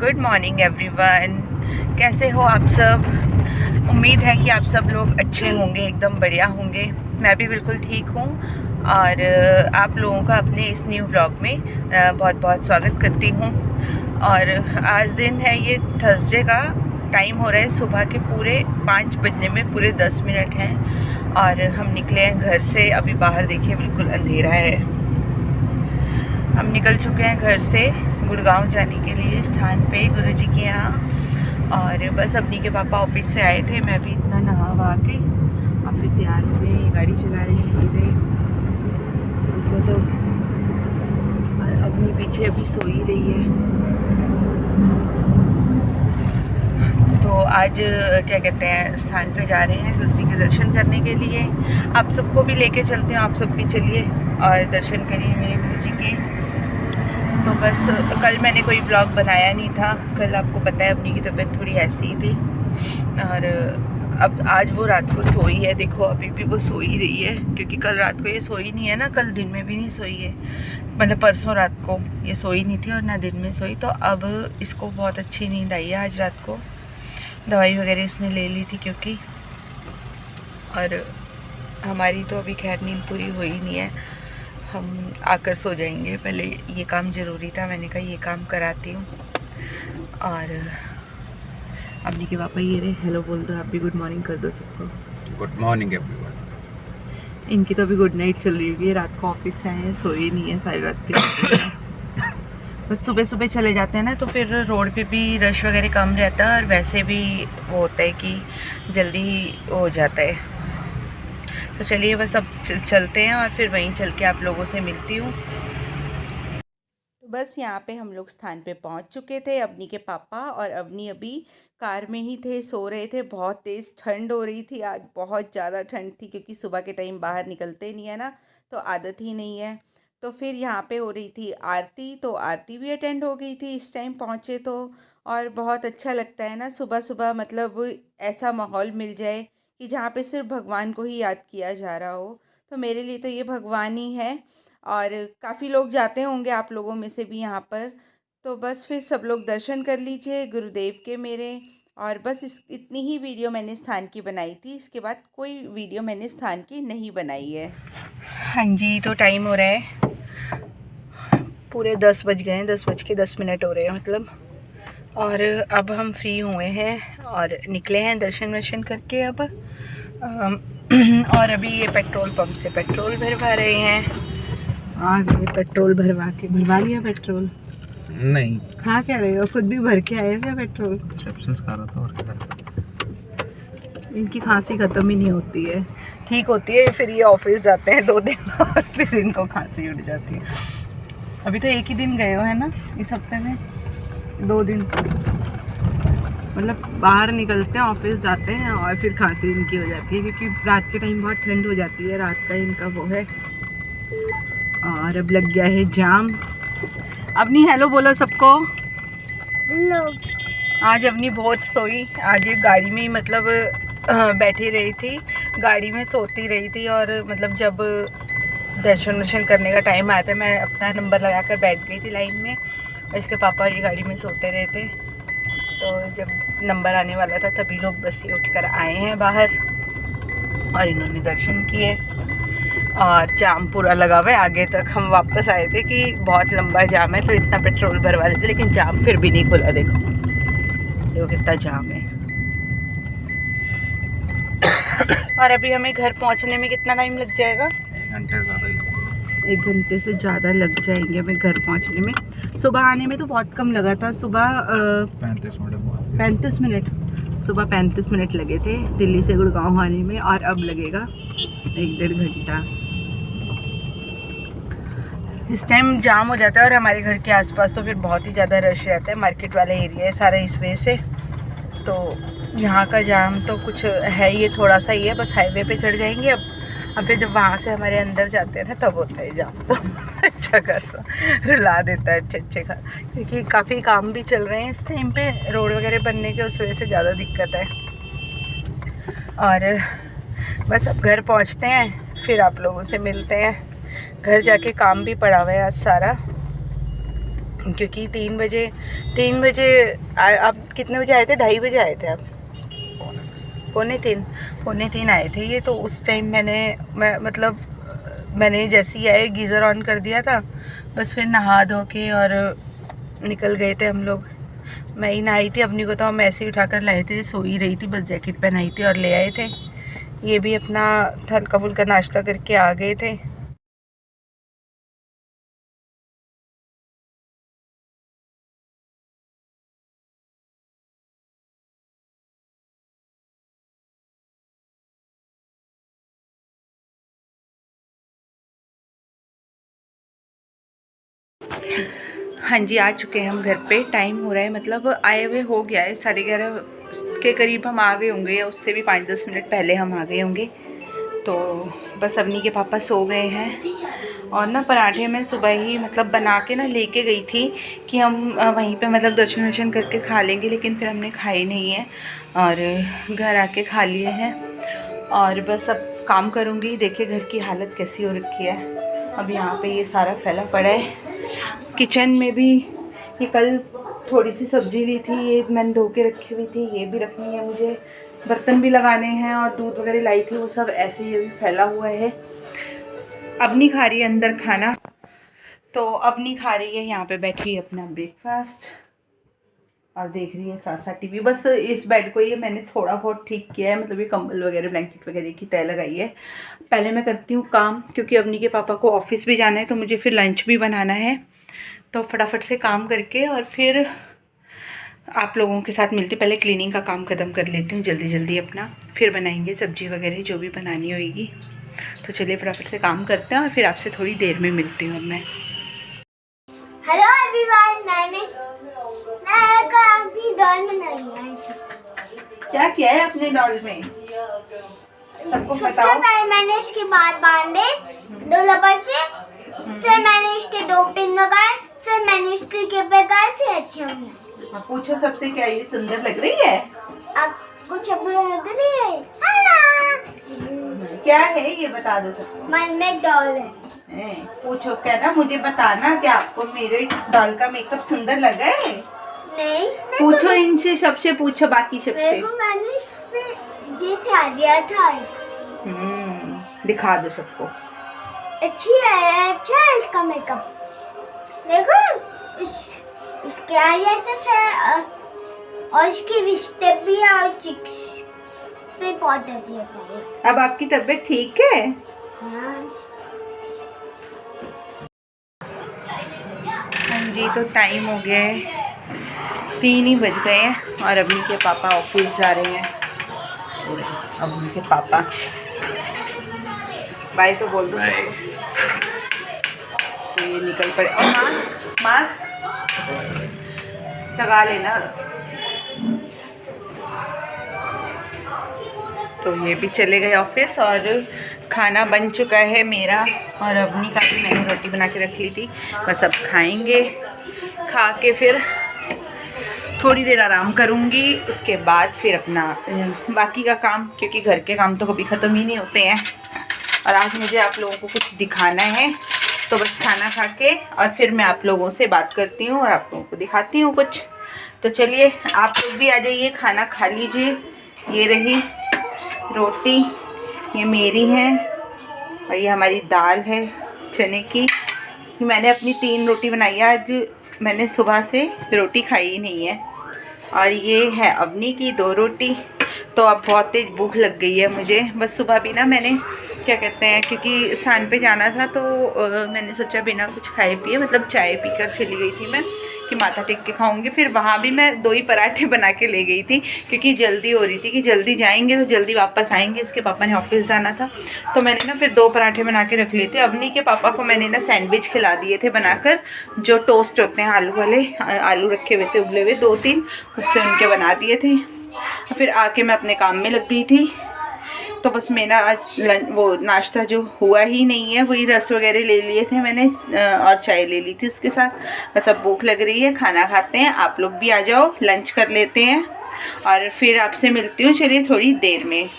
Good morning everyone. कैसे हो आप सब? उम्मीद है कि आप सब लोग अच्छे होंगे, एकदम बढ़िया होंगे। मैं भी बिल्कुल ठीक हूँ और आप लोगों का अपने इस न्यू व्लॉग में बहुत बहुत स्वागत करती हूँ। और आज दिन है ये थर्सडे का, टाइम हो रहा है सुबह के पूरे 5 बजने में पूरे 10 मिनट हैं और हम निकले हैं घर से। अभी बाहर देखिए बिल्कुल अंधेरा है। हम निकल चुके हैं घर से गुड़गांव जाने के लिए, स्थान पे गुरुजी के यहाँ। और बस अपनी के पापा ऑफिस से आए थे, मैं भी इतना नहा वहा के और फिर तैयार हो गए। गाड़ी चला रहे हैं ये उनको तो, और अपनी पीछे अभी सो ही रही है। तो आज क्या कहते हैं, स्थान पे जा रहे हैं गुरुजी के दर्शन करने के लिए। आप सबको भी लेके चलते हैं, आप सब भी चलिए और दर्शन करिए मेरे गुरुजी के। तो बस कल मैंने कोई ब्लॉग बनाया नहीं था, कल आपको पता है अपनी की तबीयत थोड़ी ऐसी ही थी। और अब आज वो रात को सोई है, देखो अभी भी वो सो ही रही है, क्योंकि कल रात को ये सोई नहीं है ना, कल दिन में भी नहीं सोई है, मतलब परसों रात को ये सोई नहीं थी और ना दिन में सोई। तो अब इसको बहुत अच्छी नींद आई है आज रात को। दवाई वगैरह इसने ले ली थी क्योंकि, और हमारी तो अभी खैर नींद पूरी हुई नहीं है, हम आकर सो जाएंगे। पहले ये काम ज़रूरी था, मैंने कहा ये काम कराती हूँ। और अम्मी के पापा ये रहे, हेलो बोल दो, आप भी गुड मॉर्निंग कर दो सबको। Good morning everyone. इनकी तो अभी गुड नाइट चल रही होगी, रात को ऑफिस से आए हैं, सोए नहीं है सारी रात के। बस सुबह सुबह चले जाते हैं ना, तो फिर रोड पे भी रश वगैरह कम रहता है और वैसे भी वो होता है कि जल्दी हो जाता है। तो चलिए बस अब चलते हैं और फिर वहीं चल के आप लोगों से मिलती हूँ। तो बस यहाँ पे हम लोग स्थान पे पहुँच चुके थे। अवनी के पापा और अवनी अभी कार में ही थे, सो रहे थे। बहुत तेज़ ठंड हो रही थी आज, बहुत ज़्यादा ठंड थी, क्योंकि सुबह के टाइम बाहर निकलते नहीं है ना, तो आदत ही नहीं है। तो फिर यहाँ पे हो रही थी आरती, तो आरती भी अटेंड हो गई थी इस टाइम पहुँचे तो। और बहुत अच्छा लगता है ना सुबह सुबह, मतलब ऐसा माहौल मिल जाए कि जहाँ पे सिर्फ भगवान को ही याद किया जा रहा हो। तो मेरे लिए तो ये भगवान ही है। और काफ़ी लोग जाते होंगे आप लोगों में से भी यहाँ पर। तो बस फिर सब लोग दर्शन कर लीजिए गुरुदेव के मेरे। और बस इतनी ही वीडियो मैंने स्थान की बनाई थी, इसके बाद कोई वीडियो मैंने स्थान की नहीं बनाई है। हाँ जी, तो टाइम हो रहा है पूरे 10 बज गए हैं, 10:10 हो रहे हैं मतलब। और अब हम फ्री हुए हैं और निकले हैं दर्शन वर्शन करके अब। और अभी ये पेट्रोल पंप से पेट्रोल भरवा रहे हैं। आ गए पेट्रोल भरवा लिया पेट्रोल? नहीं, हाँ कह रहे हो, खुद भी भर के आए थे पेट्रोल? स्टेप्स कर रहा था और क्या कर रहा था। इनकी खांसी ख़त्म ही नहीं होती है, ठीक होती है फिर ये ऑफिस जाते हैं 2 दिन और फिर इनको खांसी उठ जाती है। अभी तो एक ही दिन गए हो है ना इस हफ्ते में, 2 दिन मतलब बाहर निकलते हैं, ऑफिस जाते हैं और फिर खांसी इनकी हो जाती है, क्योंकि रात के टाइम बहुत ठंड हो जाती है, रात का इनका वो है। और अब लग गया है जाम। अपनी हेलो बोलो सबको। हेलो। आज अपनी बहुत सोई, आज ये गाड़ी में ही मतलब बैठी रही थी, गाड़ी में सोती रही थी। और मतलब जब दर्शन वर्शन करने का टाइम आया था, मैं अपना नंबर लगा कर बैठ गई थी लाइन में और इसके पापा ये गाड़ी में सोते रहे थे। तो जब नंबर आने वाला था तभी लोग बस ही उठ कर आए हैं बाहर और इन्होंने दर्शन किए। और जाम पूरा लगा हुआ है आगे तक। हम वापस आए थे कि बहुत लंबा जाम है तो इतना पेट्रोल भरवा लेते, लेकिन जाम फिर भी नहीं खुला। देखो कितना जाम है। और अभी हमें घर पहुंचने में कितना टाइम लग जाएगा? 1 घंटे ज़्यादा ही। 1 घंटे से ज़्यादा लग जाएंगे हमें घर पहुंचने में। सुबह आने में तो बहुत कम लगा था, सुबह 35 मिनट, सुबह 35 मिनट लगे थे दिल्ली से गुड़गांव आने में, और अब लगेगा 1-1.5 घंटा। इस टाइम जाम हो जाता है और हमारे घर के आसपास तो फिर बहुत ही ज़्यादा रश रहता है, मार्केट वाला एरिया है सारा इस वजह से। तो यहाँ का जाम तो कुछ है, ये थोड़ा सा ही है, बस हाईवे पे चढ़ जाएंगे अब। फिर जब वहाँ से हमारे अंदर जाते हैं ना तब होता है जाम, तो अच्छा खासा रुला देता है अच्छे का, क्योंकि काफ़ी काम भी चल रहे हैं इस टाइम पे, रोड वगैरह बनने के, उस वजह से ज़्यादा दिक्कत है। और बस अब घर पहुँचते हैं, फिर आप लोगों से मिलते हैं। घर जाके काम भी पड़ा हुआ है आज सारा, क्योंकि 3 बजे आप कितने बजे आए थे? 2:30 बजे आए थे आप? पौने तीन आए थे ये। तो उस टाइम मैंने जैसे ही आए गीज़र ऑन कर दिया था, बस फिर नहा धो के और निकल गए थे हम लोग। मैं ही नहाई थी, अपनी को तो हम ऐसे ही उठाकर लाए थे, सो ही रही थी, बस जैकेट पहनाई थी और ले आए थे। ये भी अपना हल्का फुल्का नाश्ता करके आ गए थे। हाँ जी, आ चुके हैं हम घर पे। टाइम हो रहा है, मतलब आए हुए हो गया है, 11:30 के करीब हम आ गए होंगे, या उससे भी 5-10 मिनट पहले हम आ गए होंगे। तो बस अवनी के पापा सो गए हैं। और ना पराठे मैं सुबह ही मतलब बना के ना लेके गई थी कि हम वहीं पे मतलब दर्शन वर्शन करके खा लेंगे, लेकिन फिर हमने खाए नहीं है और घर आके खा लिए हैं। और बस अब काम करूँगी। देखिए घर की हालत कैसी हो रखी है। अब यहाँ पे ये सारा फैला पड़ा है। किचन में भी ये कल थोड़ी सी सब्जी ली थी, ये मैंने धो के रखी हुई थी, ये भी रखनी है मुझे। बर्तन भी लगाने हैं और दूध वगैरह लाई थी, वो सब ऐसे ही फैला हुआ है। अब नहीं खा रही है अंदर खाना, तो अब नहीं खा रही है, यहाँ पे बैठी है अपना ब्रेकफास्ट और देख रही है साथ साथ टीवी। बस इस बेड को ये मैंने थोड़ा बहुत ठीक किया है, मतलब ये कंबल वगैरह ब्लैंकेट वगैरह की तय लगाई है। पहले मैं करती हूँ काम, क्योंकि अवनी के पापा को ऑफिस भी जाना है, तो मुझे फिर लंच भी बनाना है। तो फटाफट से काम करके और फिर आप लोगों के साथ मिलती, पहले क्लीनिंग का काम ख़त्म कर लेती हूँ जल्दी जल्दी अपना, फिर बनाएंगे सब्जी वगैरह जो भी बनानी होगी। तो चलिए फटाफट से काम करते हैं और फिर आपसे थोड़ी देर में मिलती हूँ मैं। हेलो एवरीवन, मैं अभी डॉल बनाई है। क्या किया है अपने डॉल में? सबको सबसे बताओ। पहले मैंने इसके बाद बांधे 2 रबर से, फिर मैंने इसके 2 पिन लगाए, फिर मैंने इसके केप लगाए, फिर अच्छे हो गए। पूछो सबसे, क्या ये सुंदर लग रही है? आपको चप्पल लग रही है? हेलो, क्या है ये बता दो सबको। मन में डॉल है। पूछो क्या ना, मुझे बताना क्या आपको मेरे डॉल का मेकअप सुंदर लगा है? नहीं, इसने पूछो इनसे, सबसे पूछो, बाकी सबसे। मैंने इस पे ये छा दिया था। दिखा दो सबको। अच्छी है, अच्छा है इसका मेकअप। देखो इसके आईलैशेस है और इसकी रिश्ते भी है और चिक्स पे पाउडर भी है। अब आपकी तबीयत ठीक है? हाँ जी, तो टाइम हो गया है, 3 ही बज गए हैं और अभी के पापा ऑफिस जा रहे हैं। अभी के पापा बाय तो बोल दो। तो ये निकल पड़े। और मास्क लगा लेना। तो ये भी चले गए ऑफिस और खाना बन चुका है मेरा और अवनी का भी। मैंने रोटी बना के रख ली थी, बस अब खाएंगे। खा के फिर थोड़ी देर आराम करूँगी, उसके बाद फिर अपना बाकी का काम, क्योंकि घर के काम तो कभी ख़त्म ही नहीं होते हैं। और आज मुझे आप लोगों को कुछ दिखाना है, तो बस खाना खा के और फिर मैं आप लोगों से बात करती हूँ और आप लोगों को दिखाती हूँ कुछ। तो चलिए आप लोग भी आ जाइए, खाना खा लीजिए। ये रही रोटी, ये मेरी है, और ये हमारी दाल है चने की। मैंने अपनी 3 रोटी बनाई है आज, मैंने सुबह से रोटी खाई ही नहीं है। और ये है अवनी की 2 रोटी। तो अब बहुत तेज़ भूख लग गई है मुझे। बस सुबह भी ना मैंने क्या कहते हैं, क्योंकि स्थान पे जाना था, तो मैंने सोचा बिना कुछ खाए पिए, मतलब चाय पीकर चली गई थी मैं कि माथा टेक के खाऊंगी। फिर वहाँ भी मैं 2 ही पराठे बना के ले गई थी, क्योंकि जल्दी हो रही थी कि जल्दी जाएंगे तो जल्दी वापस आएंगे। इसके पापा ने ऑफिस जाना था, तो मैंने ना फिर 2 पराठे बना के रख लिए थे। अवनी के पापा को मैंने ना सैंडविच खिला दिए थे बनाकर, जो टोस्ट होते हैं आलू वाले, आलू रखे हुए थे उबले हुए 2-3, उससे उनके बना दिए थे। फिर आके मैं अपने काम में लग गई थी। तो बस मेरा आज वो नाश्ता जो हुआ ही नहीं है, वही रस वगैरह ले लिए थे मैंने और चाय ले ली थी उसके साथ। बस अब भूख लग रही है, खाना खाते हैं। आप लोग भी आ जाओ, लंच कर लेते हैं और फिर आपसे मिलती हूँ चलिए थोड़ी देर में।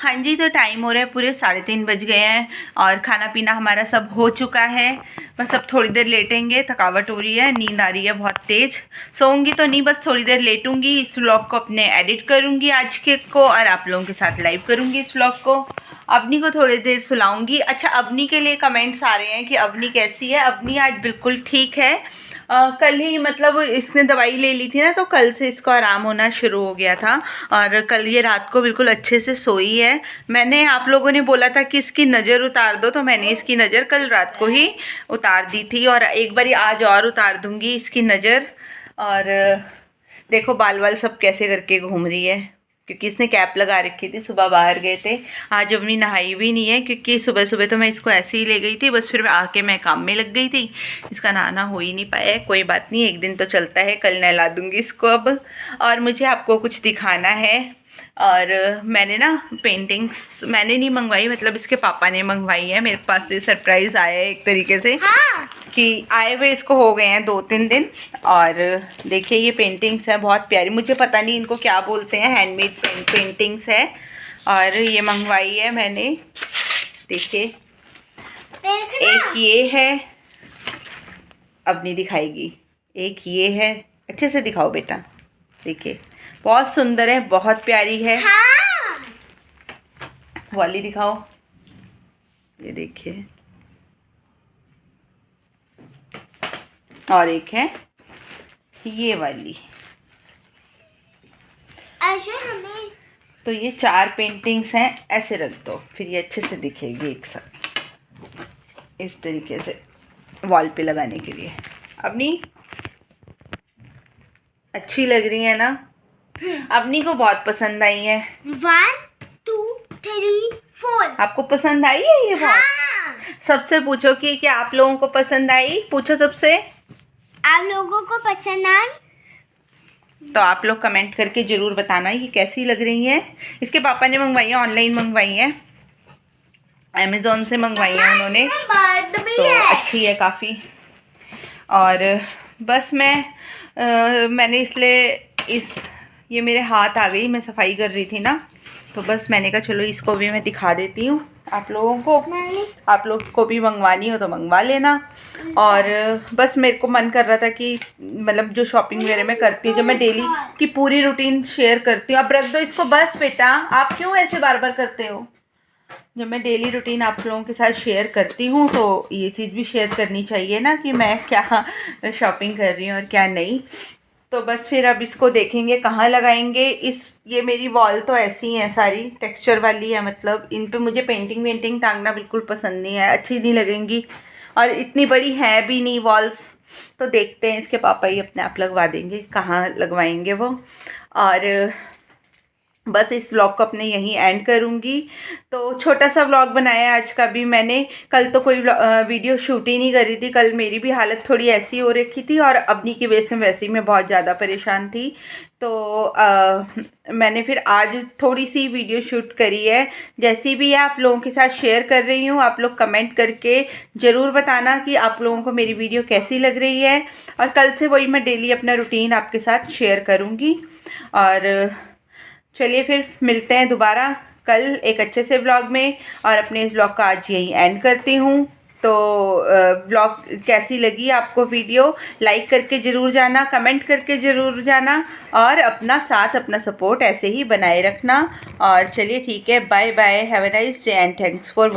हाँ जी, तो टाइम हो रहा है पूरे 3:30 बज गए हैं और खाना पीना हमारा सब हो चुका है। बस अब थोड़ी देर लेटेंगे, थकावट हो रही है, नींद आ रही है बहुत तेज़। सोऊंगी तो नहीं, बस थोड़ी देर लेटूंगी, इस व्लॉग को अपने एडिट करूंगी आज के को और आप लोगों के साथ लाइव करूंगी इस व्लॉग को। अवनी को थोड़ी देर सुलाऊंगी। अच्छा, अवनी के लिए कमेंट्स आ रहे हैं कि अवनी कैसी है। अवनी आज बिल्कुल ठीक है। कल ही मतलब इसने दवाई ले ली थी ना, तो कल से इसको आराम होना शुरू हो गया था और कल ये रात को बिल्कुल अच्छे से सोई है। मैंने आप लोगों ने बोला था कि इसकी नज़र उतार दो, तो मैंने इसकी नज़र कल रात को ही उतार दी थी और एक बारी आज और उतार दूँगी इसकी नज़र। और देखो बाल वाल सब कैसे करके घूम रही है, क्योंकि इसने कैप लगा रखी थी। सुबह बाहर गए थे, आज अवनी नहाई भी नहीं है, क्योंकि सुबह सुबह तो मैं इसको ऐसे ही ले गई थी, बस फिर आके मैं काम में लग गई थी। इसका नहाना हो ही नहीं पाया है। कोई बात नहीं, एक दिन तो चलता है, कल नहला दूँगी इसको अब। और मुझे आपको कुछ दिखाना है। और मैंने ना पेंटिंग्स मैंने नहीं मंगवाई, मतलब इसके पापा ने मंगवाई है। मेरे पास तो ये सरप्राइज़ आया है एक तरीके से। हाँ। कि आए हुए इसको हो गए हैं 2-3 दिन। और देखिए ये पेंटिंग्स हैं बहुत प्यारी, मुझे पता नहीं इनको क्या बोलते हैं, हैंडमेड पेंटिंग्स है। और ये मंगवाई है मैंने, देखिए एक ये है, अब नहीं दिखाएगी, एक ये है। अच्छे से दिखाओ बेटा, देखिए बहुत सुंदर है, बहुत प्यारी है। हाँ। वाली दिखाओ, ये देखिए। और एक है ये वाली। ऐसे हमें तो ये 4 पेंटिंग्स हैं, ऐसे रख दो फिर ये अच्छे से दिखेगी एक साथ, इस तरीके से वॉल पे लगाने के लिए। अपनी अच्छी लग रही है ना, अपनी को बहुत पसंद आई है। 1 2 3 4। आपको पसंद आई है ये बहुत? हाँ। सबसे पूछो कि क्या आप लोगों को पसंद आई, पूछो सबसे। आप लोगों को पसंद आई? तो आप लोग कमेंट करके ज़रूर बताना ये कैसी लग रही है। इसके पापा ने मंगवाई है, ऑनलाइन मंगवाई है, अमेज़ॉन से मंगवाई है उन्होंने, तो अच्छी है काफ़ी। और बस मैंने इसलिए ये मेरे हाथ आ गई, मैं सफाई कर रही थी ना, तो बस मैंने कहा चलो इसको भी मैं दिखा देती हूँ आप लोगों को। आप लोग को भी मंगवानी हो तो मंगवा लेना। और बस मेरे को मन कर रहा था कि मतलब जो शॉपिंग वगैरह मैं करती हूँ, जब मैं डेली की पूरी रूटीन शेयर करती हूँ। आप रख दो इसको बस बेटा, आप क्यों ऐसे बार बार करते हो। जब मैं डेली रूटीन आप लोगों के साथ शेयर करती हूँ तो ये चीज़ भी शेयर करनी चाहिए ना कि मैं क्या शॉपिंग कर रही हूँ और क्या नहीं। तो बस फिर अब इसको देखेंगे कहाँ लगाएंगे। ये मेरी वॉल तो ऐसी हैं सारी, टेक्सचर वाली है, मतलब इन पे मुझे पेंटिंग टांगना बिल्कुल पसंद नहीं है, अच्छी नहीं लगेंगी और इतनी बड़ी है भी नहीं वॉल्स। तो देखते हैं, इसके पापा ही अपने आप लगवा देंगे, कहाँ लगवाएंगे वो। और बस इस व्लॉग को अपने यहीं एंड करूँगी। तो छोटा सा व्लॉग बनाया आज का भी मैंने। कल तो कोई वीडियो शूट ही नहीं करी थी, कल मेरी भी हालत थोड़ी ऐसी हो रखी थी और अपनी की वजह से वैसे ही मैं बहुत ज़्यादा परेशान थी। तो मैंने फिर आज थोड़ी सी वीडियो शूट करी है, जैसी भी है आप लोगों के साथ शेयर कर रही हूँ। आप लोग कमेंट करके ज़रूर बताना कि आप लोगों को मेरी वीडियो कैसी लग रही है। और कल से वही मैं डेली अपना रूटीन आपके साथ शेयर करूँगी। और चलिए फिर मिलते हैं दोबारा कल एक अच्छे से व्लॉग में। और अपने इस व्लॉग का आज यहीं एंड करती हूँ। तो व्लॉग कैसी लगी आपको वीडियो, लाइक करके ज़रूर जाना, कमेंट करके ज़रूर जाना और अपना साथ अपना सपोर्ट ऐसे ही बनाए रखना। और चलिए ठीक है, bye bye, have a nice day and thanks for